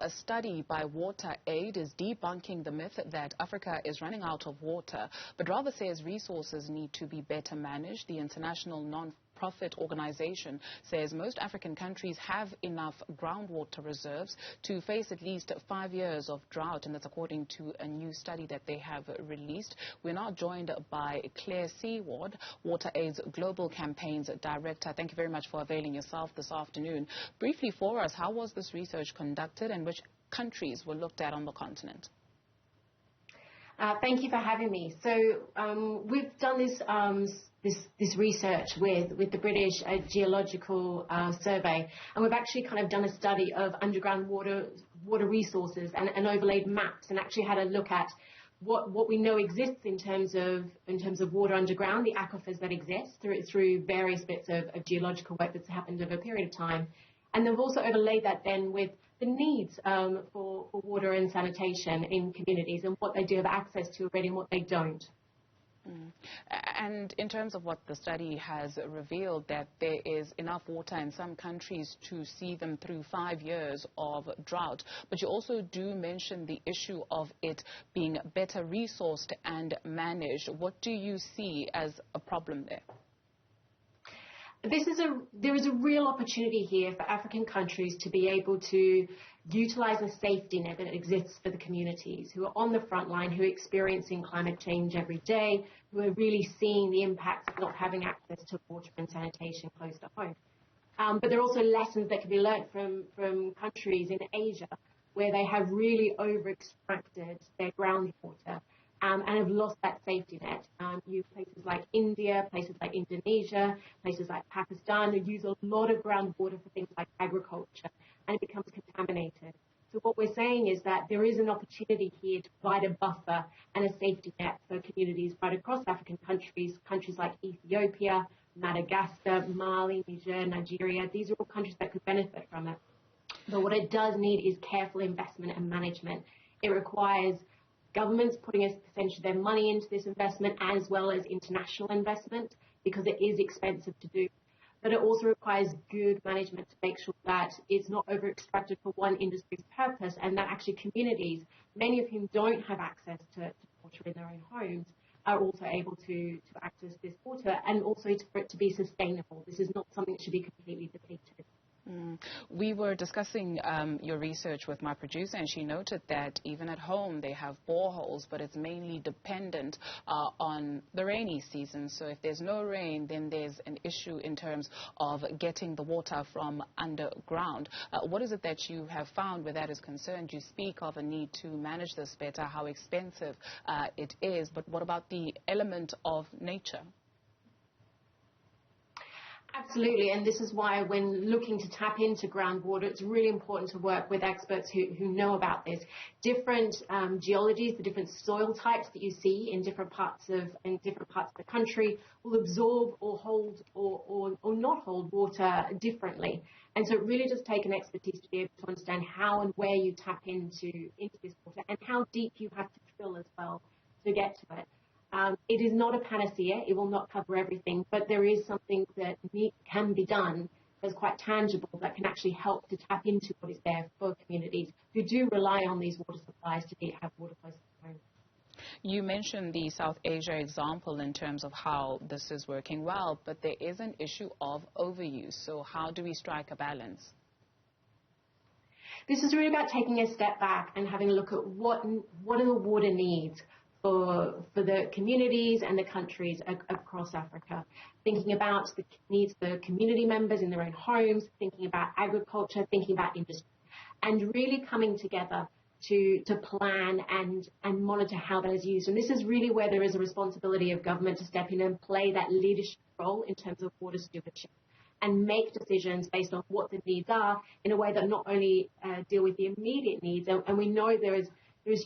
A study by WaterAid is debunking the myth that Africa is running out of water, but rather says resources need to be better managed. The international non-profit organization says most African countries have enough groundwater reserves to face at least 5 years of drought, and that's according to a new study that they have released. We're now joined by Claire Seaward, WaterAid's Global Campaigns Director. Thank you very much for availing yourself this afternoon. Briefly for us, how was this research conducted and which countries were looked at on the continent? Thank you for having me. So we've done this research with the British Geological Survey, and we've actually kind of done a study of underground water resources and overlaid maps, and actually had a look at what we know exists in terms of water underground, the aquifers that exist through various bits of geological work that's happened over a period of time. And they've also overlaid that then with the needs for water and sanitation in communities, and what they do have access to already and what they don't. And in terms of what the study has revealed, that there is enough water in some countries to see them through 5 years of drought. But you also do mention the issue of it being better resourced and managed. What do you see as a problem there? There is a real opportunity here for African countries to be able to utilize a safety net that exists for the communities who are on the front line, who are experiencing climate change every day, who are really seeing the impacts of not having access to water and sanitation close to home. But there are also lessons that can be learnt from countries in Asia where they have really over-extracted their groundwater and have lost that safety net. You places like India, places like Indonesia, places like Pakistan who use a lot of groundwater for things like agriculture, and it becomes contaminated. So what we're saying is that there is an opportunity here to provide a buffer and a safety net for communities right across African countries like Ethiopia, Madagascar, Mali, Niger, Nigeria. These are all countries that could benefit from it. But what it does need is careful investment and management. It requires governments putting a percentage of their money into this investment, as well as international investment, because it is expensive to do. But it also requires good management to make sure that it's not over-extracted for one industry's purpose, and that actually communities, many of whom don't have access to water in their own homes, are also able to access this water, and also for it to be sustainable. This is not something that should be completely depleted. We were discussing your research with my producer, and she noted that even at home they have boreholes, but it's mainly dependent on the rainy season. So if there's no rain, then there's an issue in terms of getting the water from underground. What is it that you have found where that is concerned? You speak of a need to manage this better, how expensive it is, but what about the element of nature? Absolutely, and this is why when looking to tap into groundwater, it's really important to work with experts who know about this. Different geologies, the different soil types that you see in different parts of the country will absorb or hold or not hold water differently. And so it really does take an expertise to be able to understand how and where you tap into this water, and how deep you have to drill as well to get to it. It is not a panacea. It will not cover everything, but there is something that can be done that's quite tangible that can actually help to tap into what is there for communities who do rely on these water supplies to have water close to home. You mentioned the South Asia example in terms of how this is working well, but there is an issue of overuse. So how do we strike a balance? This is really about taking a step back and having a look at what are the water needs for the communities and the countries across Africa, thinking about the needs of the community members in their own homes, thinking about agriculture, thinking about industry, and really coming together to plan and monitor how that is used. And this is really where there is a responsibility of government to step in and play that leadership role in terms of water stewardship, and make decisions based on what the needs are in a way that not only deal with the immediate needs, and we know there is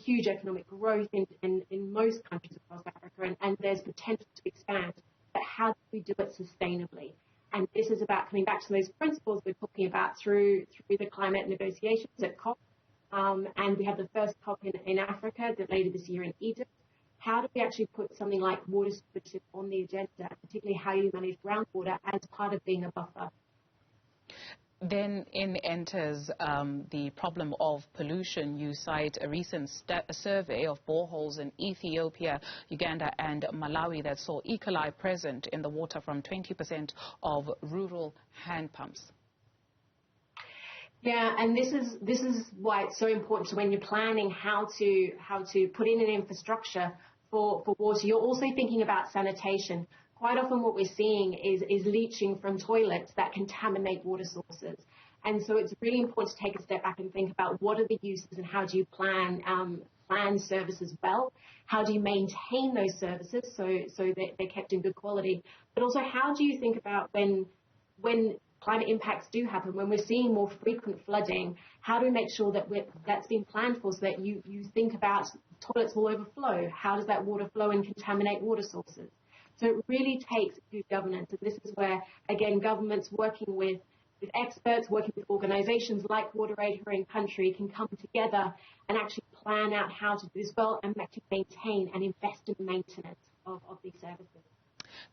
huge economic growth in most countries across Africa, and there's potential to expand. But how do we do it sustainably? And this is about coming back to those principles we're talking about through the climate negotiations at COP. And we have the first COP in Africa later this year in Egypt. How do we actually put something like water stewardship on the agenda, particularly how you manage groundwater as part of being a buffer? Then in enters the problem of pollution. You cite a recent survey of boreholes in Ethiopia, Uganda and Malawi that saw E. coli present in the water from 20% of rural hand pumps. Yeah, and this is why it's so important. So when you're planning how to put in an infrastructure for water, you're also thinking about sanitation. Quite often what we're seeing is leaching from toilets that contaminate water sources. And so it's really important to take a step back and think about what are the uses and how do you plan services well? How do you maintain those services so that they're kept in good quality? But also, how do you think about when climate impacts do happen, when we're seeing more frequent flooding, how do we make sure that that's been planned for so that you think about toilets will overflow? How does that water flow and contaminate water sources? So it really takes good governance. And this is where, again, governments working with experts, working with organizations like WaterAid here in country can come together and actually plan out how to do this well and actually maintain and invest in maintenance of these services.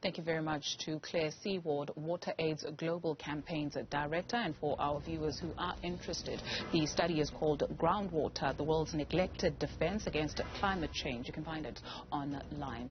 Thank you very much to Claire Seaward, WaterAid's Global Campaigns Director. And for our viewers who are interested, the study is called Groundwater, the World's Neglected Defense Against Climate Change. You can find it online.